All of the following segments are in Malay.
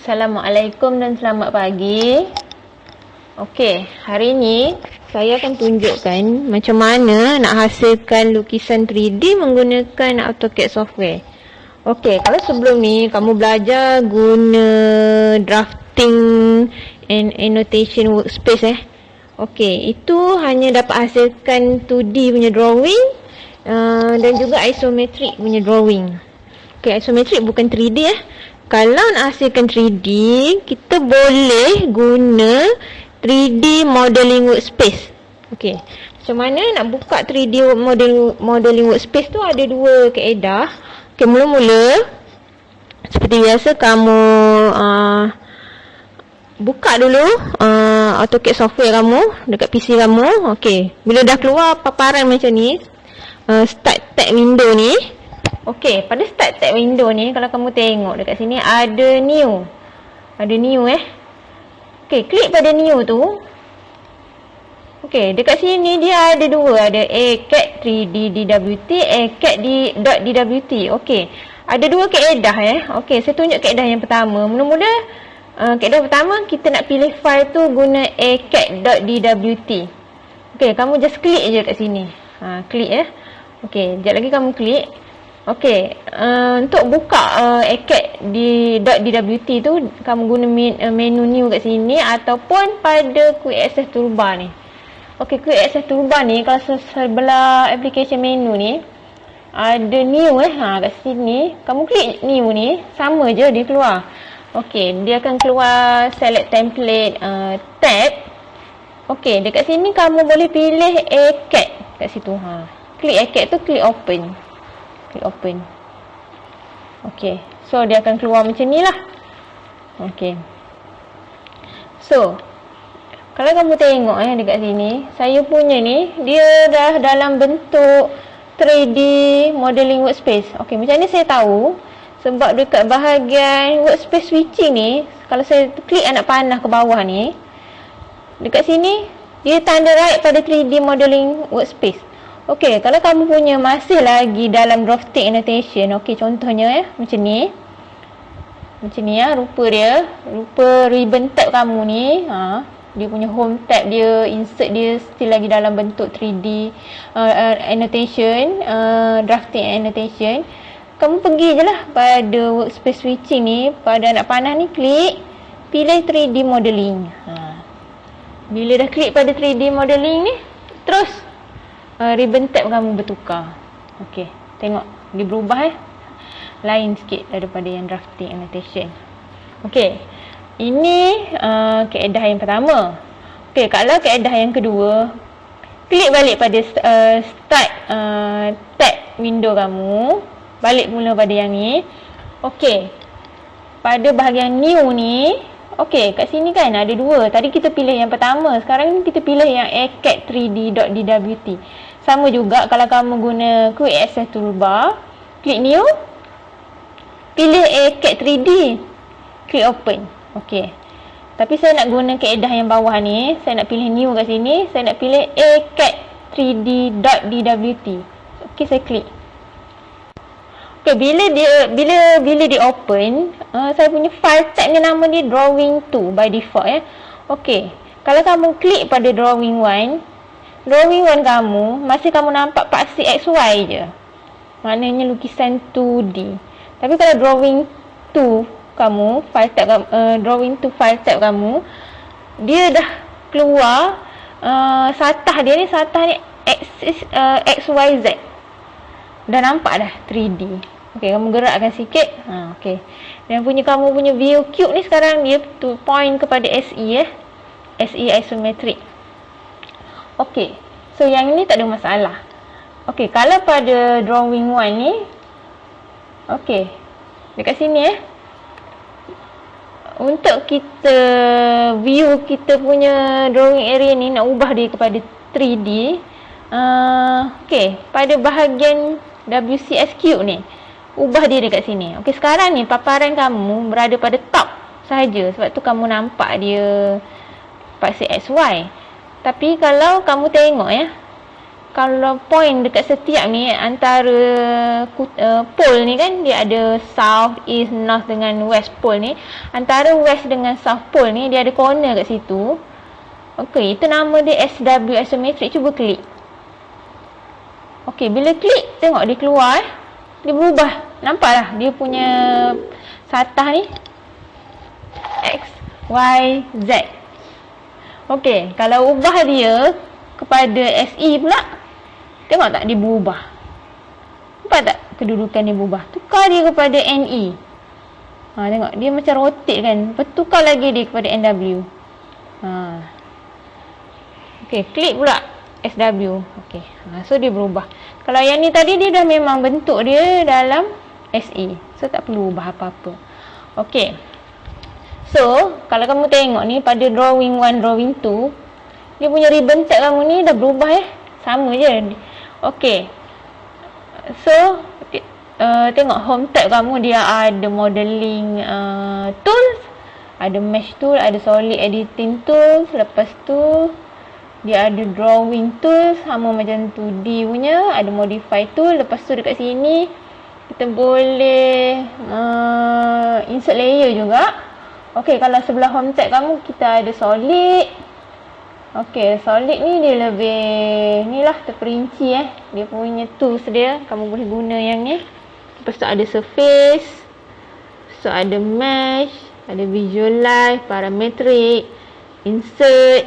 Assalamualaikum dan selamat pagi. Okey, hari ni saya akan tunjukkan macam mana nak hasilkan lukisan 3D menggunakan AutoCAD software. Okey, kalau sebelum ni kamu belajar guna drafting and annotation workspace Okey, itu hanya dapat hasilkan 2D punya drawing dan juga isometric punya drawing. Okey, isometric bukan 3D Kalau nak hasilkan 3D, kita boleh guna 3D modeling workspace. Okey, macam mana nak buka 3D modeling workspace tu? Ada dua kaedah. Okey, mula-mula seperti biasa kamu buka dulu AutoCAD software kamu dekat PC kamu. Okey, bila dah keluar paparan macam ni, start tab window ni. Okey, pada start tab window ni, kalau kamu tengok dekat sini ada new. Ada new Okey, klik pada new tu. Okey, dekat sini dia ada dua. Ada ACAD 3D DWT, ACAD .dwt. Okey, ada dua kaedah Okey, saya tunjuk kaedah yang pertama. Mula-mula, kaedah pertama kita nak pilih file tu guna ACAD .dwt. Okey, kamu just klik je kat sini. Klik Okey, sekejap lagi kamu klik. Okey, untuk buka ACAD di .dwt tu, kamu guna menu new kat sini ataupun pada Quick Access Toolbar ni. Okey, Quick Access Toolbar ni, kalau sebelah application menu ni, ada new kat sini. Kamu klik new ni, sama je dia keluar. Okey, dia akan keluar select template tab. Okey, dekat sini kamu boleh pilih ACAD kat situ. Klik ACAD tu, klik open. Klik open. Okey, so dia akan keluar macam ni lah. Okey, so kalau kamu tengok dekat sini, saya punya ni dia dah dalam bentuk 3D modeling workspace. Okey, macam ni saya tahu sebab dekat bahagian workspace switching ni, kalau saya klik anak panah ke bawah ni, dekat sini dia tanda right pada 3D modeling workspace. Okey, kalau kamu punya masih lagi dalam drafting annotation, okey, contohnya macam ni. Macam ni rupa dia. Rupa ribbon tab kamu ni. Dia punya home tab dia, insert dia still lagi dalam bentuk 3D annotation, drafting annotation. Kamu pergi je lah pada workspace switching ni, pada anak panah ni, klik, pilih 3D modeling. Bila dah klik pada 3D modeling ni, terus ribbon tab kamu bertukar. Okey, tengok dia berubah lain sikit daripada yang drafting annotation. Okey, ini kaedah yang pertama. Okey, kalau kaedah yang kedua, klik balik pada start tab window kamu, balik mula pada yang ni. Okey, pada bahagian new ni, okey, kat sini kan ada dua. Tadi kita pilih yang pertama, sekarang ni kita pilih yang ACAD 3D.dwt. Sama juga kalau kamu guna Quick Access Toolbar, klik new, pilih ACAD 3D, klik open. Okey, tapi saya nak guna kaedah yang bawah ni, saya nak pilih new kat sini, saya nak pilih ACAD 3D.dwt. Okey, saya klik. Okey, bila dia open, saya punya file type ni nama dia drawing 2 by default Okey, kalau kamu klik pada drawing 1, drawing 1 kamu masih kamu nampak paksi XY je. Maknanya lukisan 2D. Tapi kalau drawing 2 kamu, file tab drawing 2 file tab kamu, dia dah keluar satah dia ni axis XYZ. Dah nampak dah 3D. Okey, kamu gerakkan sikit. Okey. Dan kamu punya view cube ni sekarang dia point kepada SE SE isometric. Okey. So yang ini tak ada masalah. Okey, kalau pada drawing 1 ni, okey. Dekat sini untuk kita view kita punya drawing area ni, nak ubah dia kepada 3D. Okey, pada bahagian WCS cube ni, ubah dia dekat sini. Okey, sekarang ni paparan kamu berada pada top sahaja, sebab tu kamu nampak dia paksi XY. Tapi kalau kamu tengok kalau point dekat setiap ni antara pole ni kan, dia ada south, east, north dengan west pole ni. Antara west dengan south pole ni dia ada corner kat situ. Okey, itu nama dia SW isometric. Cuba klik. Okey, bila klik tengok dia keluar dia berubah. Nampak lah dia punya satah ni X, Y, Z. Okey, kalau ubah dia kepada SE pula, tengok tak dia berubah. Nampak tak kedudukan dia berubah. Tukar dia kepada NE. Tengok dia macam rotate kan. Lepas tukar lagi dia kepada NW. Okey, klik pula SW. Okey. So dia berubah. Kalau yang ni tadi dia dah memang bentuk dia dalam SE. So tak perlu ubah apa-apa. Okey. So, kalau kamu tengok ni pada drawing 1, drawing 2, dia punya ribbon tab kamu ni dah berubah sama je. Okey. So, tengok home tab kamu dia ada modeling tools, ada mesh tool, ada solid editing tools. Lepas tu dia ada drawing tools sama macam 2D punya, ada modify tool. Lepas tu dekat sini kita boleh insert layer juga. Okey, kalau sebelah home tab kamu kita ada solid. Okey, solid ni dia lebih ni lah, terperinci dia punya tools dia. Kamu boleh guna yang ni. Lepas tu ada surface. So ada mesh, ada visualize, parametric, insert,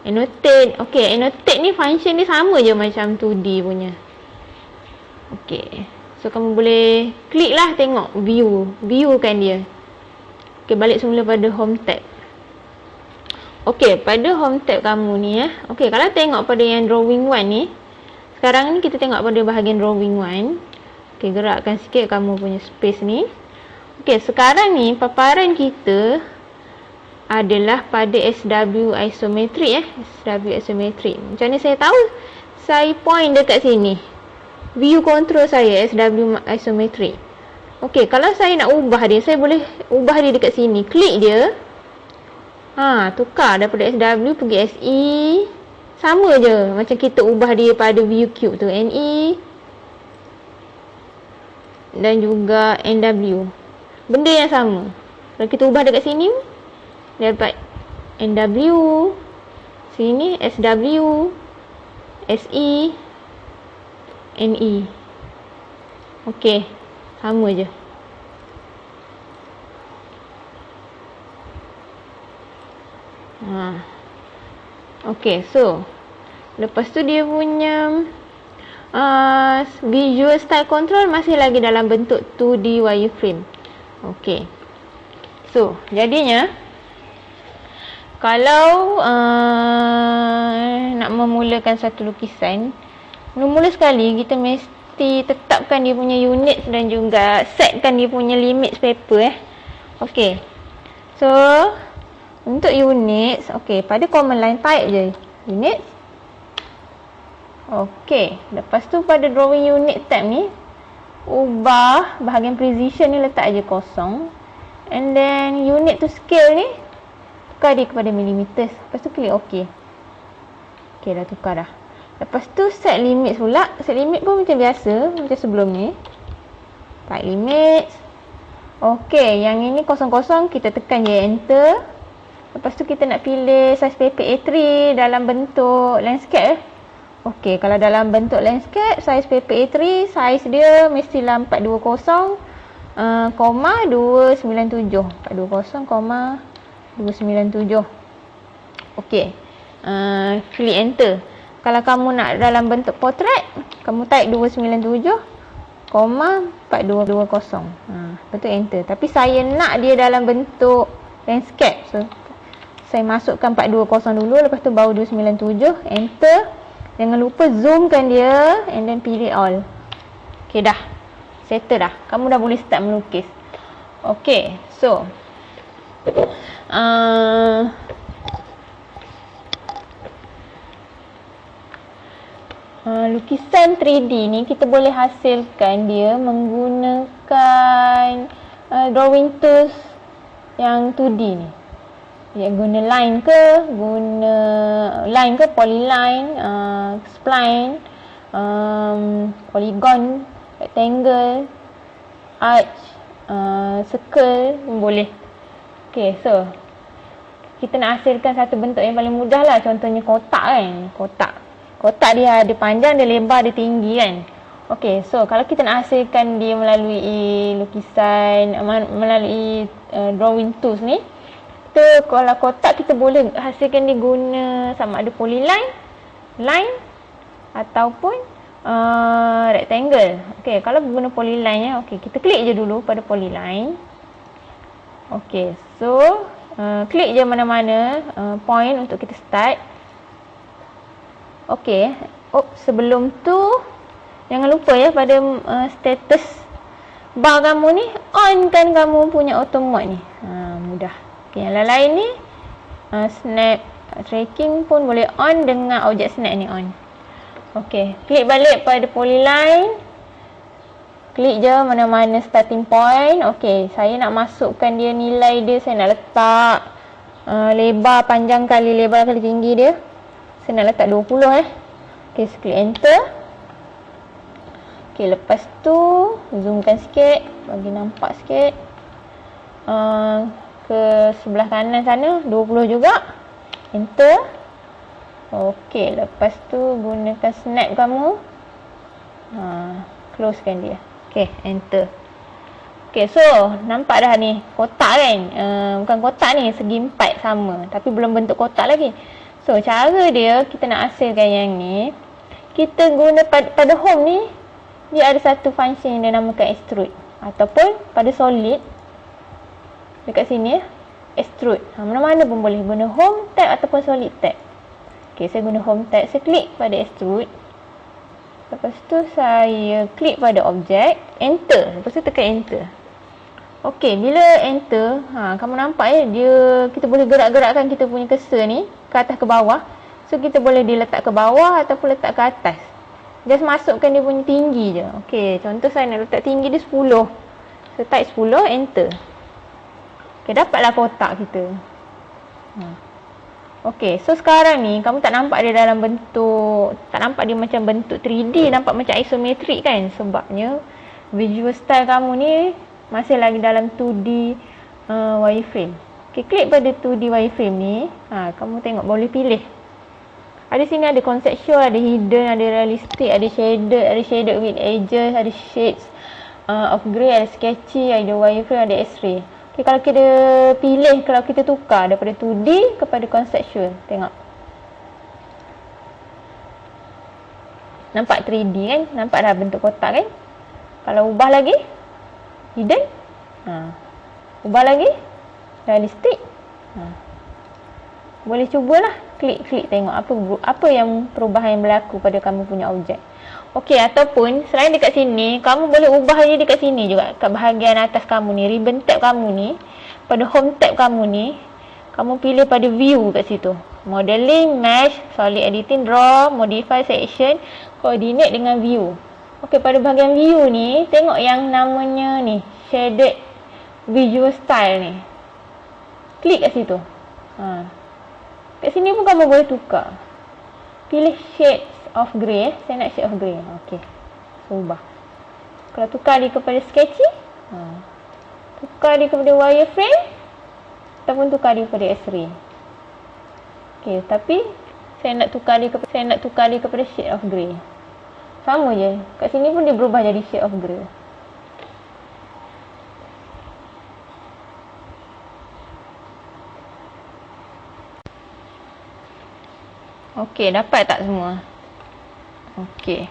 annotate. Okey, annotate ni function dia sama je macam 2D punya. Okey. So kamu boleh klik lah tengok view kan dia. Okey, balik semula pada home tab. Okey, pada home tab kamu ni okey, kalau tengok pada yang drawing 1 ni, sekarang ni kita tengok pada bahagian drawing 1. Okey, gerakkan sikit kamu punya space ni. Okey, sekarang ni paparan kita adalah pada SW isometric SW isometric. Macam ni saya tahu? Saya point dekat sini. View control saya SW isometric. Okey, kalau saya nak ubah dia, saya boleh ubah dia dekat sini. Klik dia. Tukar daripada SW pergi SE. Sama je macam kita ubah dia pada view cube tu. NE dan juga NW. Benda yang sama. Kalau kita ubah dekat sini, dia dapat NW. Sini SW, SE, NE. Okey, sama je. Okey, so lepas tu dia punya visual style control masih lagi dalam bentuk 2D wireframe. Okey. So, jadinya kalau nak memulakan satu lukisan, mula-mula sekali kita mesti tetapkan dia punya units dan juga setkan dia punya limits paper Okey. So, untuk units, okey, pada command line type je units. Okey, lepas tu pada drawing unit tab ni, ubah bahagian precision ni letak je kosong. And then unit to scale ni tukar dia kepada millimeters. Lepas tu klik OK. Okey, dah tukar dah. Lepas tu set limit pula. Set limit pun macam biasa, macam sebelum ni. Type limits. Okey, yang ini kosong-kosong, kita tekan je enter. Lepas tu kita nak pilih size paper A3 dalam bentuk landscape Okey, kalau dalam bentuk landscape, size paper A3, size dia mestilah 420, 297. 420, 297. Okey. Klik enter. Kalau kamu nak dalam bentuk portrait, kamu type 297, 4220. Betul enter. Tapi saya nak dia dalam bentuk landscape. So saya masukkan 420 dulu, lepas tu baru 297, enter. Jangan lupa zoomkan dia and then pilih all. Okey dah. Settle dah. Kamu dah boleh start melukis. Okey, so lukisan 3D ni kita boleh hasilkan dia menggunakan drawing tools yang 2D ni. Ya, guna line ke, polyline, spline, polygon, rectangle, arch, circle pun boleh. Okay, so kita nak hasilkan satu bentuk yang paling mudah lah. Contohnya kotak kan. Kotak dia ada panjang, ada lebar, ada tinggi kan. Okay, so kalau kita nak hasilkan dia melalui lukisan, melalui drawing tools ni, kita kalau kotak kita boleh hasilkan dia guna sama ada polyline, line ataupun rectangle. Okay, kalau guna polyline ya, okay, kita klik je dulu pada polyline. Okay, so klik je mana-mana point untuk kita start. Okay, sebelum tu jangan lupa ya pada status bar kamu ni, on kan kamu punya auto mode ni. Mudah. Okay, yang lain ni snap tracking pun boleh on dengan objek snap ni on. Okay, klik balik pada polyline. Klik je mana-mana starting point. Okay, saya nak masukkan dia nilai dia. Saya nak letak lebar panjang kali lebar kali tinggi dia. Saya nak letak 20 Okay, klik enter. Okay, lepas tu zoomkan sikit, bagi nampak sikit. Ke sebelah kanan sana 20 juga. Enter. Okey, lepas tu gunakan snap kamu. Closekan dia. Okey, enter. Okey, so nampak dah ni kotak kan? Bukan kotak ni, segi empat sama, tapi belum bentuk kotak lagi. So cara dia kita nak hasilkan yang ni, kita guna pada home ni, dia ada satu function yang dinamakan extrude, ataupun pada solid dekat sini extrude. Mana-mana pun boleh guna home tab ataupun solid tab. Okey, saya guna home tab. Saya klik pada extrude. Lepas tu saya klik pada objek, enter. Lepas tu tekan enter. Okey, bila enter, kamu nampak ya, kita boleh gerak-gerakkan kita punya cursor ni ke atas ke bawah. So kita boleh diletak ke bawah ataupun letak ke atas. Just masukkan dia punya tinggi je. Okey, contoh saya nak letak tinggi dia 10. So type 10, enter. Okay, dapatlah kotak kita. Okay, so sekarang ni kamu tak nampak dia dalam bentuk, tak nampak dia macam bentuk 3D, nampak macam isometrik kan? Sebabnya visual style kamu ni masih lagi dalam 2D wireframe. Okay, klik pada 2D wireframe ni. Kamu tengok boleh pilih. Ada sini ada conceptual, ada hidden, ada realistic, ada shaded with edges, ada shades of grey, ada sketchy, ada wireframe, ada X-ray. Okay, kalau kita pilih, kalau kita tukar daripada 2D kepada conceptual, tengok. Nampak 3D kan? Nampak dah bentuk kotak kan? Kalau ubah lagi, hidden. Ubah lagi, realistic. Boleh cubalah, klik tengok apa yang perubahan yang berlaku pada kamu punya objek. Okey, ataupun selain dekat sini, kamu boleh ubah dia dekat sini juga, kat bahagian atas kamu ni, ribbon tab kamu ni, pada home tab kamu ni, kamu pilih pada view kat situ. Modeling, mesh, solid editing, draw, modify section, coordinate dengan view. Okey, pada bahagian view ni, tengok yang namanya ni, shaded visual style ni. Klik kat situ. Kat sini pun kamu boleh tukar. Pilih shades of grey. Saya nak shade of grey. Okey. So, ubah. Kalau tukar dia kepada sketchy, tukar dia kepada wireframe, ataupun tukar dia kepada X-ray. Okey, tapi saya nak tukar dia kepada shade of grey. Sama je. Kat sini pun dia berubah jadi shade of grey. Okey, dapat tak semua? Okey.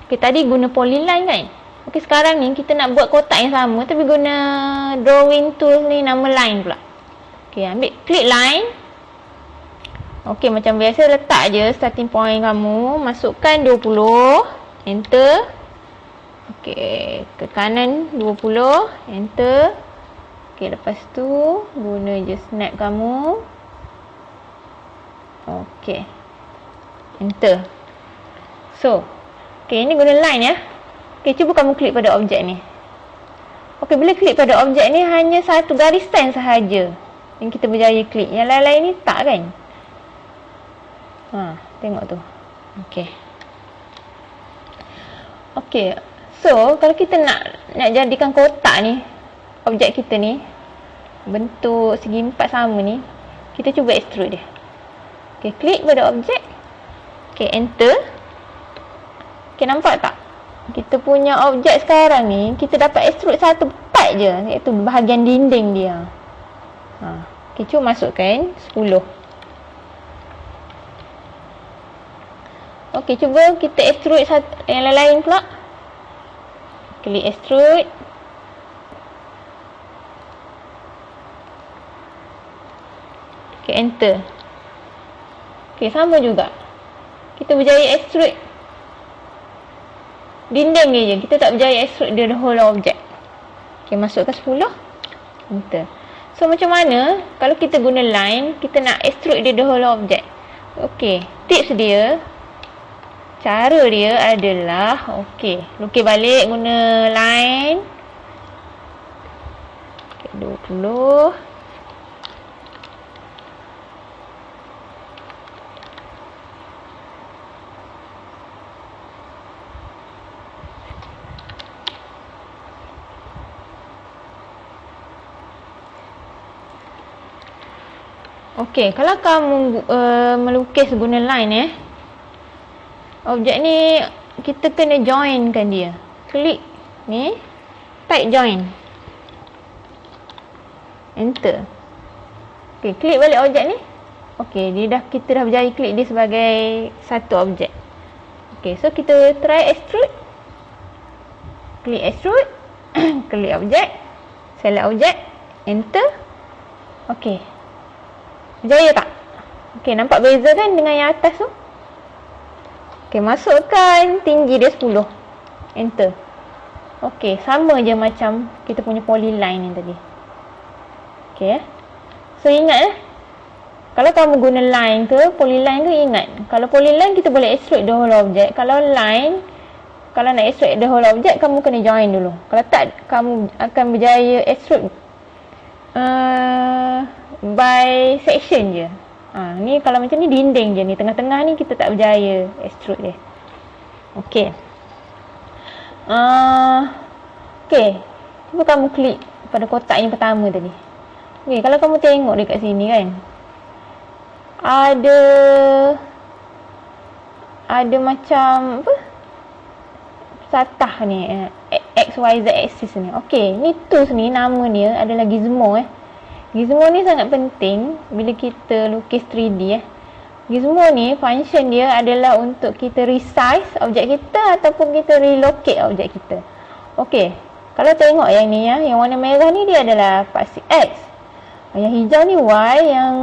Okey, tadi guna polyline kan? Okey, sekarang ni kita nak buat kotak yang sama tapi guna drawing tool ni nama line pula. Okey, ambil klik line. Okey, macam biasa letak je starting point kamu, masukkan 20, enter. Okey, ke kanan 20, enter. Okey, lepas tu guna je snap kamu. Okey. Enter. So, okey, ini guna line ya. Okey, cuba kamu klik pada objek ni. Okey, bila klik pada objek ni hanya satu garisan sahaja. Yang kita berjaya klik. Yang lain-lain ni tak kan? Tengok tu. Okey. Okey. So, kalau kita nak jadikan kotak ni, objek kita ni, bentuk segi empat sama ni, kita cuba extrude dia. Okey, klik pada objek. Okey, enter. Okey, nampak tak? Kita punya objek sekarang ni, kita dapat extrude satu part je, iaitu bahagian dinding dia. Okey, cuba masukkan 10. Okey, cuba kita extrude yang lain-lain pula. Klik extrude. Okey, enter. Okey, sama juga. Kita berjaya extrude dinding dia je. Kita tak berjaya extrude the whole object. Okey, masukkan 10. Enter. So, macam mana kalau kita guna line, kita nak extrude the whole object. Okey, tips dia, cara dia adalah, okey, lukis balik guna line. Okay, 20. Okey, kalau kamu melukis guna line objek ni kita kena joinkan dia. Klik ni, type join. Enter. Okey, klik balik objek ni. Okey, kita dah berjaya klik dia sebagai satu objek. Okey, so kita try extrude. Klik extrude. Klik objek. Select objek. Enter. Okey. Berjaya tak? Okey, nampak beza kan dengan yang atas tu? Okey, masukkan tinggi dia 10. Enter. Okey, sama je macam kita punya polyline ni tadi. Okey. So, ingat kalau kamu guna line ke polyline ke, ingat. Kalau polyline kita boleh extrude the whole object. Kalau line, kalau nak extrude the whole object, kamu kena join dulu. Kalau tak, kamu akan berjaya extrude by section je. Ni kalau macam ni dinding je ni. Tengah-tengah ni kita tak berjaya extrude dia. Okey. Okey. Cuba kamu klik pada kotak yang pertama tadi. Okey, kalau kamu tengok dekat sini kan, ada macam apa? Satah ni, XYZ axis ni. Okey, ni tools ni nama dia adalah gizmo Gizmo ni sangat penting bila kita lukis 3D Gizmo ni function dia adalah untuk kita resize objek kita ataupun kita relocate objek kita. Okey, kalau tengok yang ni yang warna merah ni dia adalah paksi X. Yang hijau ni Y, yang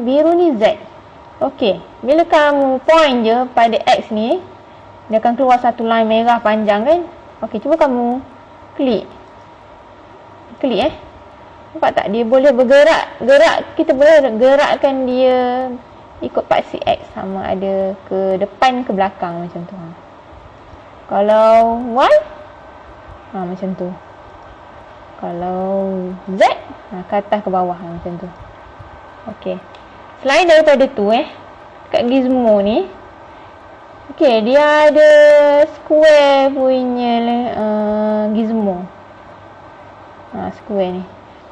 biru ni Z. Okey, bila kamu point je pada X ni, dia akan keluar satu line merah panjang kan? Okey, cuba kamu klik. Klik Nampak tak? Dia boleh bergerak. Kita boleh gerakkan dia ikut paksi X. Sama ada ke depan ke belakang macam tu. Kalau Y, macam tu. Kalau Z, ke atas ke bawah macam tu. Okey. Selain daripada tu kat gizmo ni, okey, dia ada square punya gizmo. Square ni.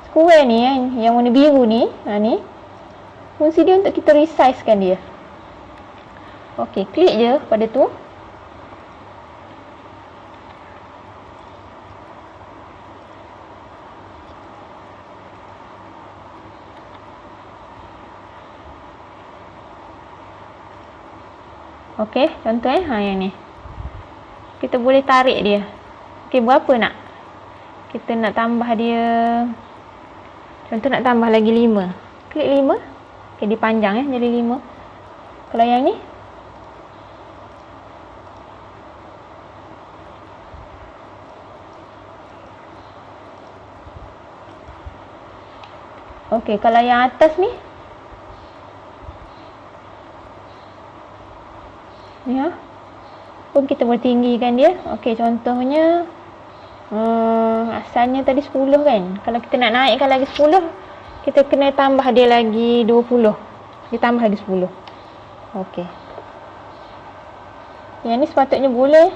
Square ni yang warna biru ni, ni fungsi dia untuk kita resizekan dia. Okey, klik je pada tu. Okey, contoh yang ni. Kita boleh tarik dia. Okey, berapa nak? Kita nak tambah dia. Contoh nak tambah lagi 5. Klik 5. Okey, dia panjang jadi 5. Kalau yang ni, okey, kalau yang atas ni, pun kita boleh tinggikan dia. Okey, contohnya asalnya tadi 10 kan. Kalau kita nak naikkan lagi 10, kita kena tambah dia lagi 20. Dia tambah lagi 10. Okey. Yang ni sepatutnya boleh.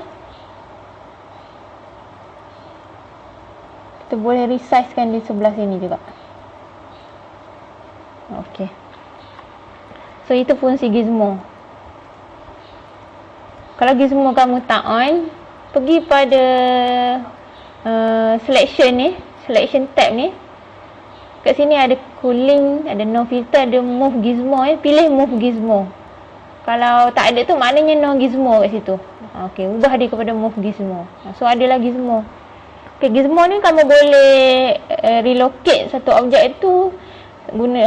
Kita boleh resizekan di sebelah sini juga. Okey. So itu fungsi gizmo. Kalau gizmo kamu tak on, pergi pada selection ni, selection tab ni. Kat sini ada cooling, ada no filter, ada move gizmo. Pilih move gizmo. Kalau tak ada tu maknanya no gizmo kat situ. Okey, ubah dia kepada move gizmo. So adalah gizmo. Okay, gizmo ni kamu boleh relocate satu objek itu guna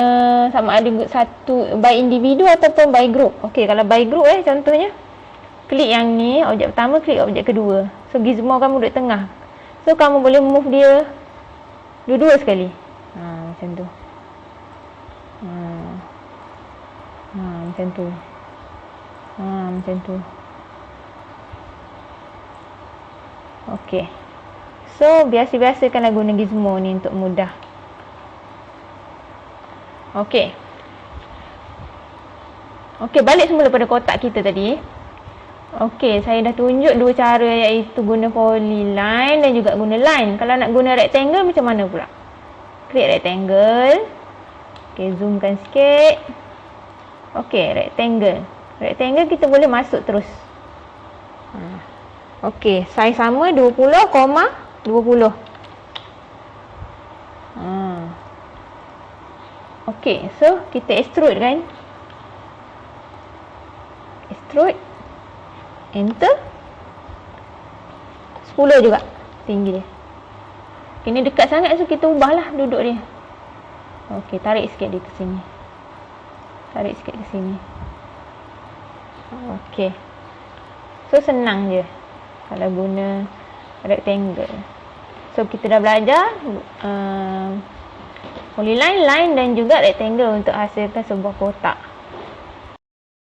sama ada satu by individu ataupun by group. Okey, kalau by group contohnya klik yang ni, objek pertama, klik objek kedua. So gizmo kamu duduk tengah. So kamu boleh move dia dua-dua sekali. Macam tu. Macam tu. Macam tu. Okey. So biasa-biasakanlah guna gizmo ni untuk mudah. Okey. Okey, balik semula pada kotak kita tadi. Okey, saya dah tunjuk dua cara, iaitu guna polyline dan juga guna line. Kalau nak guna rectangle macam mana pula? Klik rectangle. Okey, zoomkan sikit. Okey, rectangle. Rectangle kita boleh masuk terus. Okey, saiz sama 20, 20. Okey, so kita extrude kan. Extrude. Enter. 10 juga tinggi dia. Okay, ni dekat sangat, so kita ubahlah duduk dia. Okey, tarik sikit dia ke sini. Tarik sikit ke sini. Okey. So senang je kalau guna rectangle. So kita dah belajar polyline, line dan juga rectangle untuk hasilkan sebuah kotak.